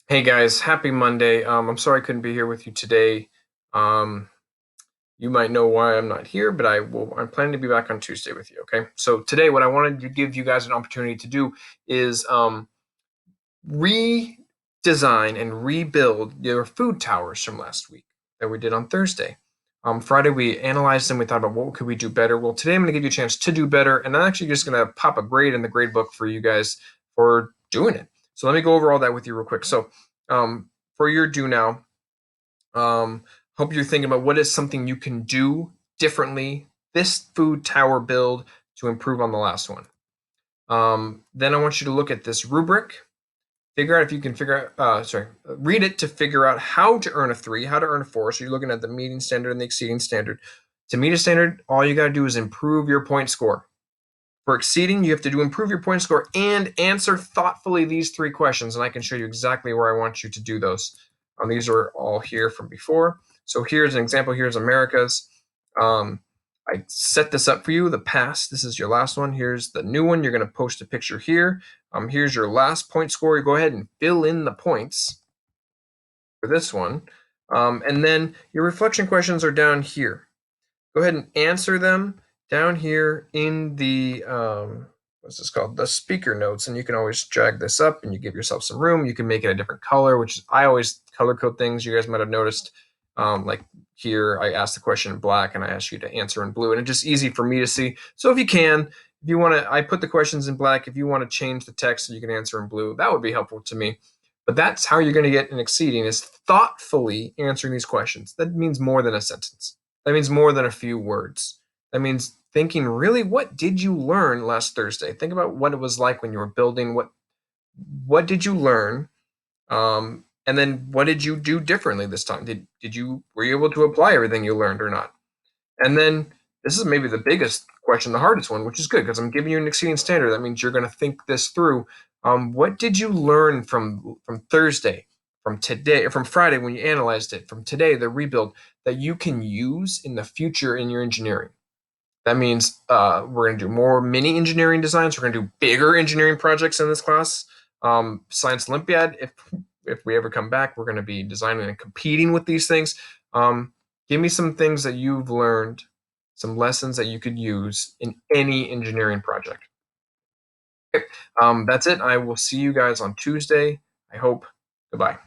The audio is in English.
Hey guys, happy Monday. I'm sorry I couldn't be here with you today. Um, you might know why I'm not here, but I'm planning to be back on Tuesday with you. Okay. So today, what I wanted to give you guys an opportunity to do is redesign and rebuild your food towers from last week that we did on Thursday. Friday we analyzed them. We thought about what could we do better. Well, today I'm going to give you a chance to do better, and I'm actually just going to pop a grade in the grade book for you guys for doing it. So let me go over all that with you real quick. So for your do now, um, hope you're thinking about what is something you can do differently this food tower build to improve on the last one. Then I want you to look at this rubric. Figure out if you can read it to figure out how to earn a 3, how to earn a 4. So you're looking at the meeting standard and the exceeding standard. To meet a standard, all you got to do is improve your point score. For exceeding, you have to improve your point score and answer thoughtfully these 3 questions, and I can show you exactly where I want you to do those. These are all here from before. So here's an example. Here's America's. Um, I set this up for you, the past. This is your last one. Here's the new one. You're going to post a picture here. Here's your last point score. You go ahead and fill in the points for this one. And then your reflection questions are down here. Go ahead and answer them down here in the what's this called, the speaker notes, and you can always drag this up and you give yourself some room. You can make it a different color, which is, I always color code things. You guys might have noticed, like here I asked the question in black and I asked you to answer in blue, and it's just easy for me to see. So if you can, if you want to, I put the questions in black. If you want to change the text so you can answer in blue, that would be helpful to me. But that's how you're going to get an exceeding, is thoughtfully answering these questions. That means more than a sentence. That means more than a few words. That means thinking, really, what did you learn last Thursday? Think about what it was like when you were building. What did you learn? And then what did you do differently this time? Did you were you able to apply everything you learned or not? And then this is maybe the biggest question, the hardest one, which is good because I'm giving you an exceeding standard. That means you're going to think this through. What did you learn from Thursday, from today, or from Friday when you analyzed it, from today, the rebuild, that you can use in the future in your engineering? That means we're going to do more mini engineering designs. We're going to do bigger engineering projects in this class. Science Olympiad, if we ever come back, we're going to be designing and competing with these things. Give me some things that you've learned, some lessons that you could use in any engineering project. Okay. That's it. I will see you guys on Tuesday. I hope. Goodbye.